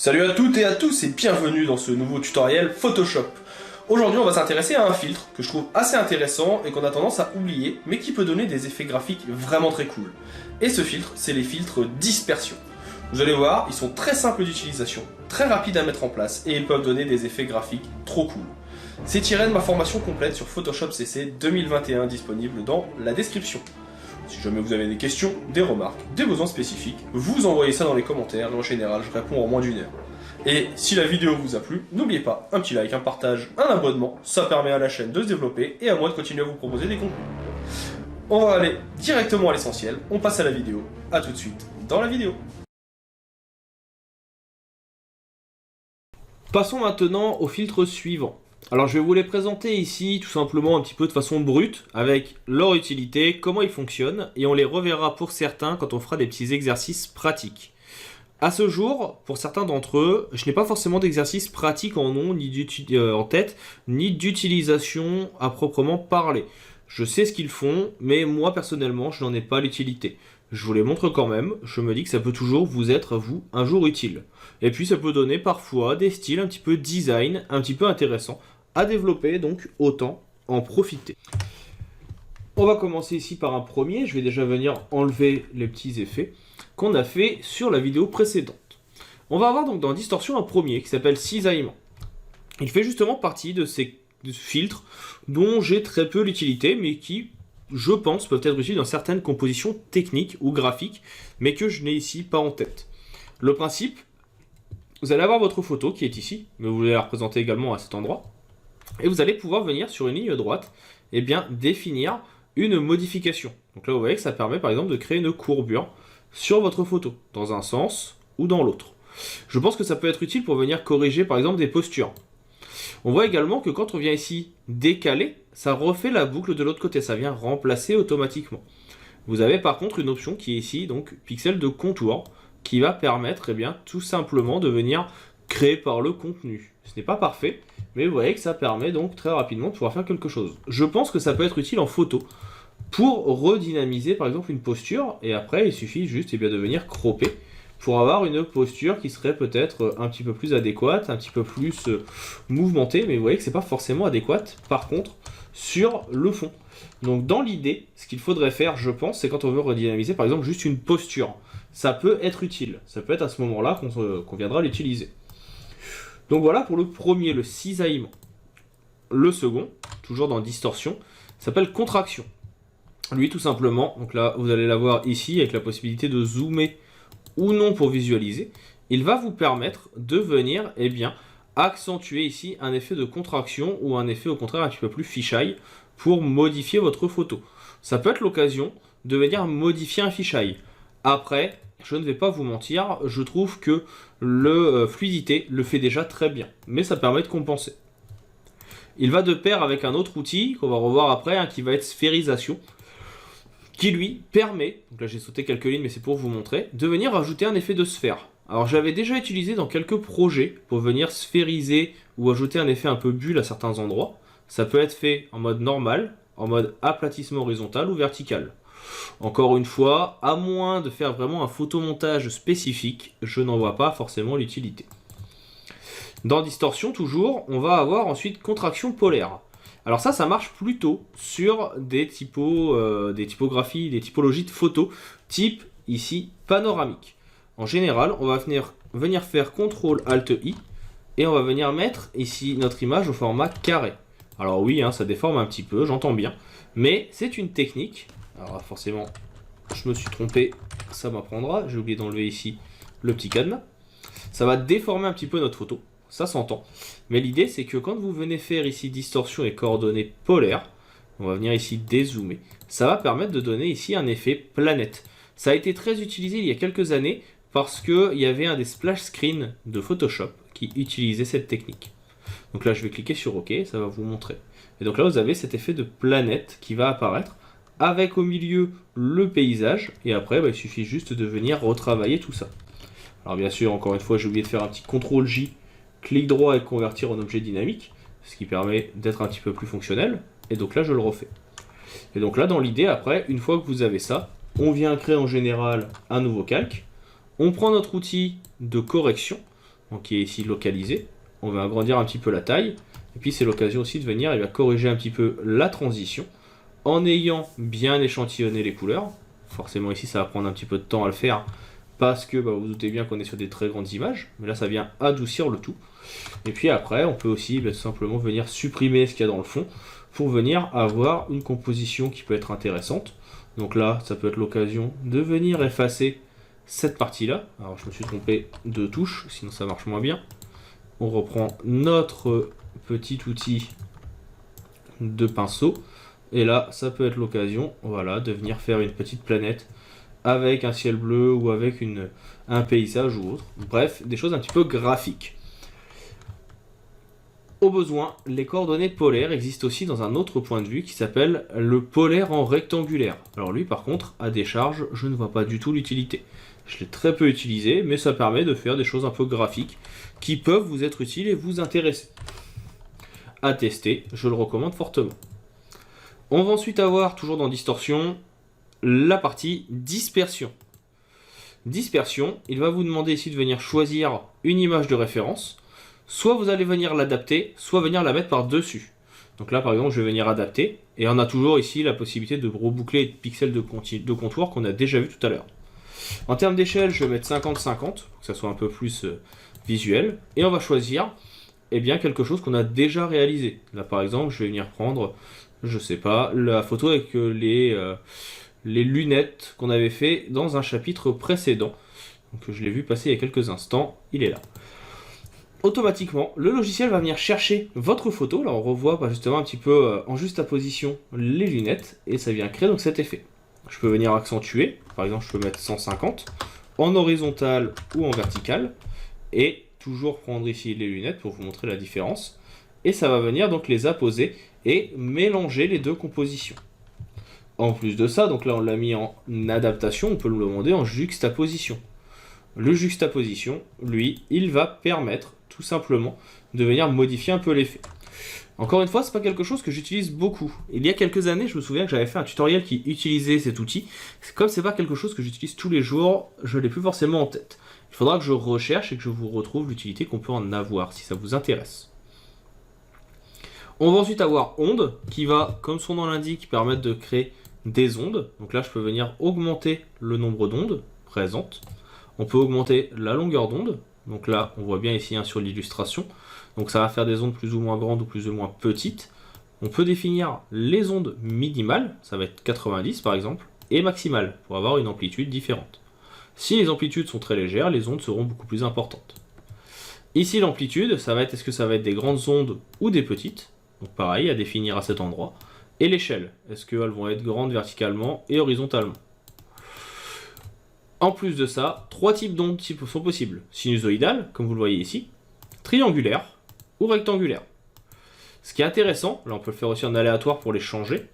Salut à toutes et à tous et bienvenue dans ce nouveau tutoriel Photoshop. Aujourd'hui on va s'intéresser à un filtre que je trouve assez intéressant et qu'on a tendance à oublier, mais qui peut donner des effets graphiques vraiment très cool. Et ce filtre, c'est les filtres dispersion. Vous allez voir, ils sont très simples d'utilisation, très rapides à mettre en place et ils peuvent donner des effets graphiques trop cool. C'est tiré de ma formation complète sur Photoshop CC 2021 disponible dans la description. Si jamais vous avez des questions, des remarques, des besoins spécifiques, vous envoyez ça dans les commentaires et en général je réponds en moins d'une heure. Et si la vidéo vous a plu, n'oubliez pas, un petit like, un partage, un abonnement, ça permet à la chaîne de se développer et à moi de continuer à vous proposer des contenus. On va aller directement à l'essentiel, on passe à la vidéo, à tout de suite dans la vidéo. Passons maintenant au filtre suivant. Alors je vais vous les présenter ici tout simplement un petit peu de façon brute, avec leur utilité, comment ils fonctionnent, et on les reverra pour certains quand on fera des petits exercices pratiques. À ce jour, pour certains d'entre eux, je n'ai pas forcément d'exercice pratique en nom, ni en tête, ni d'utilisation à proprement parler. Je sais ce qu'ils font, mais moi personnellement, je n'en ai pas l'utilité. Je vous les montre quand même, je me dis que ça peut toujours vous être, vous, un jour utile. Et puis ça peut donner parfois des styles un petit peu design, un petit peu intéressants à développer, donc autant en profiter. On va commencer ici par un premier, je vais déjà venir enlever les petits effets qu'on a fait sur la vidéo précédente. On va avoir donc dans Distorsion un premier qui s'appelle Cisaillement. Il fait justement partie de ces filtres dont j'ai très peu l'utilité, mais qui, je pense, peuvent être utiles dans certaines compositions techniques ou graphiques, mais que je n'ai ici pas en tête. Le principe, vous allez avoir votre photo qui est ici, mais vous allez la représenter également à cet endroit, et vous allez pouvoir venir sur une ligne droite, et bien définir une modification. Donc là vous voyez que ça permet par exemple de créer une courbure sur votre photo, dans un sens ou dans l'autre. Je pense que ça peut être utile pour venir corriger par exemple des postures. On voit également que quand on vient ici décaler, ça refait la boucle de l'autre côté, ça vient remplacer automatiquement. Vous avez par contre une option qui est ici, donc pixel de contour, qui va permettre tout simplement de venir créer par le contenu. Ce n'est pas parfait, mais vous voyez que ça permet donc très rapidement de pouvoir faire quelque chose. Je pense que ça peut être utile en photo pour redynamiser par exemple une posture, et après il suffit juste de venir cropper pour avoir une posture qui serait peut-être un petit peu plus adéquate, un petit peu plus mouvementée, mais vous voyez que c'est pas forcément adéquate par contre sur le fond. Donc dans l'idée, ce qu'il faudrait faire, je pense, c'est quand on veut redynamiser par exemple juste une posture. Ça peut être utile, ça peut être à ce moment-là qu'on viendra l'utiliser. Donc voilà pour le premier, le cisaillement. Le second, toujours dans Distorsion, s'appelle Contraction. Lui tout simplement, donc là vous allez l'avoir ici avec la possibilité de zoomer ou non pour visualiser. Il va vous permettre de venir accentuer ici un effet de contraction ou un effet au contraire un petit peu plus fisheye pour modifier votre photo. Ça peut être l'occasion de venir modifier un fisheye. Après, je ne vais pas vous mentir, je trouve que le fluidité le fait déjà très bien, mais ça permet de compenser. Il va de pair avec un autre outil qu'on va revoir après, qui va être sphérisation, qui lui permet, donc là j'ai sauté quelques lignes mais c'est pour vous montrer, de venir ajouter un effet de sphère. Alors j'avais déjà utilisé dans quelques projets pour venir sphériser ou ajouter un effet un peu bulle à certains endroits. Ça peut être fait en mode normal, en mode aplatissement horizontal ou vertical. Encore une fois, à moins de faire vraiment un photomontage spécifique, je n'en vois pas forcément l'utilité. Dans Distorsion toujours, on va avoir ensuite contraction polaire. Alors ça marche plutôt sur des typographies, des typologies de photos, type ici panoramique. En général, on va venir faire CTRL-ALT-I et on va venir mettre ici notre image au format carré. Alors oui, ça déforme un petit peu, j'entends bien, mais c'est une technique. Alors forcément, je me suis trompé, ça m'apprendra. J'ai oublié d'enlever ici le petit cadenas. Ça va déformer un petit peu notre photo, ça s'entend. Mais l'idée, c'est que quand vous venez faire ici distorsion et coordonnées polaires, on va venir ici dézoomer. Ça va permettre de donner ici un effet planète. Ça a été très utilisé il y a quelques années parce qu'il y avait un des splash screens de Photoshop qui utilisait cette technique. Donc là, je vais cliquer sur OK, ça va vous montrer. Et donc là, vous avez cet effet de planète qui va apparaître avec au milieu le paysage, et après il suffit juste de venir retravailler tout ça. Alors bien sûr, encore une fois, j'ai oublié de faire un petit CTRL-J, clic droit et convertir en objet dynamique, ce qui permet d'être un petit peu plus fonctionnel, et donc là je le refais. Et donc là dans l'idée, après, une fois que vous avez ça, on vient créer en général un nouveau calque, on prend notre outil de correction, donc qui est ici localisé. On va agrandir un petit peu la taille. Et puis c'est l'occasion aussi de venir corriger un petit peu la transition en ayant bien échantillonné les couleurs. Forcément ici ça va prendre un petit peu de temps à le faire parce que vous vous doutez bien qu'on est sur des très grandes images. Mais là ça vient adoucir le tout. Et puis après on peut aussi tout simplement venir supprimer ce qu'il y a dans le fond pour venir avoir une composition qui peut être intéressante. Donc là ça peut être l'occasion de venir effacer cette partie là. Alors je me suis trompé de touche, sinon ça marche moins bien. On reprend notre petit outil de pinceau. Et là, ça peut être l'occasion, voilà, de venir faire une petite planète avec un ciel bleu ou avec un paysage ou autre. Bref, des choses un petit peu graphiques. Au besoin, les coordonnées polaires existent aussi dans un autre point de vue qui s'appelle le polaire en rectangulaire. Alors lui, par contre, à décharge, je ne vois pas du tout l'utilité. Je l'ai très peu utilisé, mais ça permet de faire des choses un peu graphiques qui peuvent vous être utiles et vous intéresser. À tester, je le recommande fortement. On va ensuite avoir, toujours dans distorsion, la partie dispersion. Dispersion, il va vous demander ici de venir choisir une image de référence. Soit vous allez venir l'adapter, soit venir la mettre par-dessus. Donc là, par exemple, je vais venir adapter. Et on a toujours ici la possibilité de reboucler les pixels de contour qu'on a déjà vu tout à l'heure. En termes d'échelle, je vais mettre 50-50, pour que ça soit un peu plus visuel. Et on va choisir quelque chose qu'on a déjà réalisé. Là, par exemple, je vais venir prendre, je sais pas, la photo avec les lunettes qu'on avait fait dans un chapitre précédent. Donc je l'ai vu passer il y a quelques instants, il est là. Automatiquement, le logiciel va venir chercher votre photo. Là, on revoit justement un petit peu en juxtaposition les lunettes et ça vient créer donc cet effet. Je peux venir accentuer, par exemple, je peux mettre 150 en horizontal ou en vertical et toujours prendre ici les lunettes pour vous montrer la différence. Et ça va venir donc les apposer et mélanger les deux compositions. En plus de ça, donc là on l'a mis en adaptation, on peut le demander en juxtaposition. Le juxtaposition, lui, il va permettre tout simplement de venir modifier un peu l'effet. Encore une fois, c'est pas quelque chose que j'utilise beaucoup. Il y a quelques années, je me souviens que j'avais fait un tutoriel qui utilisait cet outil. Comme c'est pas quelque chose que j'utilise tous les jours, je l'ai plus forcément en tête. Il faudra que je recherche et que je vous retrouve l'utilité qu'on peut en avoir, si ça vous intéresse. On va ensuite avoir onde, qui va, comme son nom l'indique, permettre de créer des ondes. Donc là, je peux venir augmenter le nombre d'ondes présentes. On peut augmenter la longueur d'onde. Donc là, on voit bien ici sur l'illustration. Donc ça va faire des ondes plus ou moins grandes ou plus ou moins petites. On peut définir les ondes minimales, ça va être 90 par exemple, et maximales, pour avoir une amplitude différente. Si les amplitudes sont très légères, les ondes seront beaucoup plus importantes. Ici, l'amplitude, ça va être, est-ce que ça va être des grandes ondes ou des petites? Donc pareil, à définir à cet endroit. Et l'échelle, est-ce qu'elles vont être grandes verticalement et horizontalement? En plus de ça, trois types d'ondes sont possibles. Sinusoïdales, comme vous le voyez ici, triangulaires ou rectangulaires. Ce qui est intéressant, là on peut le faire aussi en aléatoire pour les changer.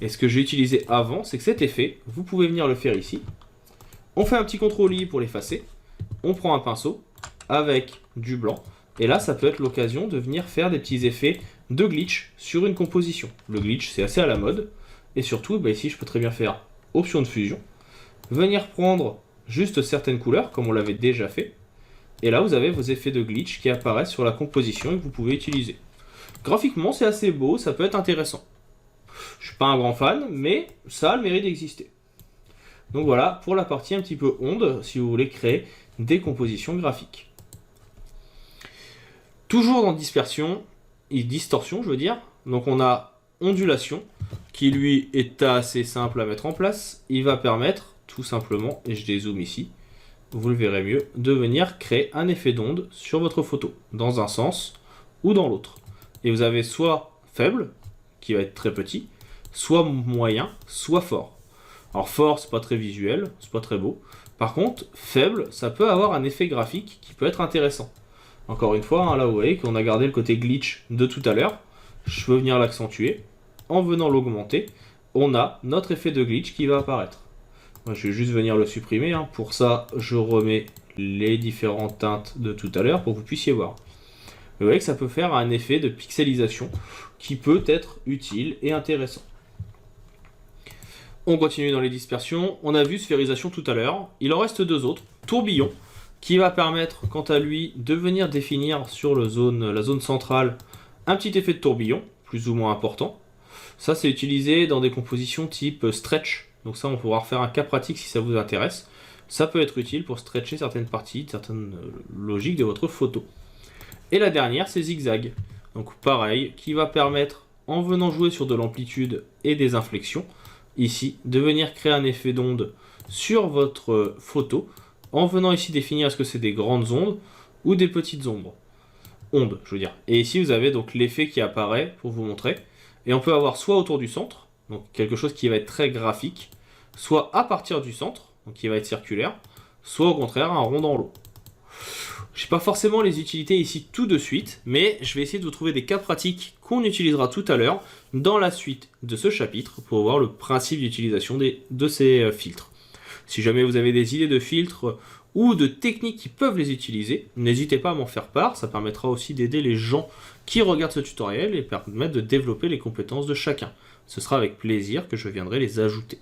Et ce que j'ai utilisé avant, c'est que cet effet, vous pouvez venir le faire ici. On fait un petit CTRL-I pour l'effacer. On prend un pinceau avec du blanc. Et là, ça peut être l'occasion de venir faire des petits effets de glitch sur une composition. Le glitch, c'est assez à la mode. Et surtout, ici, je peux très bien faire option de fusion. Venir prendre juste certaines couleurs, comme on l'avait déjà fait. Et là, vous avez vos effets de glitch qui apparaissent sur la composition et que vous pouvez utiliser. Graphiquement, c'est assez beau, ça peut être intéressant. Je suis pas un grand fan, mais ça a le mérite d'exister. Donc voilà, pour la partie un petit peu onde, si vous voulez créer des compositions graphiques. Toujours dans dispersion, et distorsion, je veux dire. Donc on a ondulation, qui lui est assez simple à mettre en place. Il va permettre, tout simplement, et je dézoome ici, vous le verrez mieux, de venir créer un effet d'onde sur votre photo, dans un sens ou dans l'autre. Et vous avez soit faible, qui va être très petit, soit moyen, soit fort. Alors fort, c'est pas très visuel, c'est pas très beau. Par contre, faible, ça peut avoir un effet graphique qui peut être intéressant. Encore une fois, là vous voyez qu'on a gardé le côté glitch de tout à l'heure. Je peux venir l'accentuer. En venant l'augmenter, on a notre effet de glitch qui va apparaître. Moi, je vais juste venir le supprimer. Pour ça, je remets les différentes teintes de tout à l'heure pour que vous puissiez voir. Vous voyez que ça peut faire un effet de pixelisation qui peut être utile et intéressant. On continue dans les dispersions. On a vu sphérisation tout à l'heure. Il en reste deux autres. Tourbillon, qui va permettre quant à lui de venir définir sur la zone centrale un petit effet de tourbillon, plus ou moins important. Ça c'est utilisé dans des compositions type stretch, donc ça on pourra refaire un cas pratique si ça vous intéresse. Ça peut être utile pour stretcher certaines parties, certaines logiques de votre photo. Et la dernière c'est zigzag, donc pareil, qui va permettre en venant jouer sur de l'amplitude et des inflexions, ici, de venir créer un effet d'onde sur votre photo, en venant ici définir est-ce que c'est des grandes ondes ou des petites ondes, je veux dire. Et ici, vous avez donc l'effet qui apparaît pour vous montrer. Et on peut avoir soit autour du centre, donc quelque chose qui va être très graphique, soit à partir du centre, donc qui va être circulaire, soit au contraire un rond dans l'eau. Je n'ai pas forcément les utilités ici tout de suite, mais je vais essayer de vous trouver des cas pratiques qu'on utilisera tout à l'heure dans la suite de ce chapitre pour voir le principe d'utilisation de ces filtres. Si jamais vous avez des idées de filtres ou de techniques qui peuvent les utiliser, n'hésitez pas à m'en faire part, ça permettra aussi d'aider les gens qui regardent ce tutoriel et permettre de développer les compétences de chacun. Ce sera avec plaisir que je viendrai les ajouter.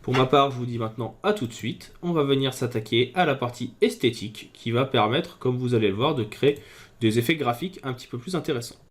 Pour ma part, je vous dis maintenant à tout de suite. On va venir s'attaquer à la partie esthétique qui va permettre, comme vous allez le voir, de créer des effets graphiques un petit peu plus intéressants.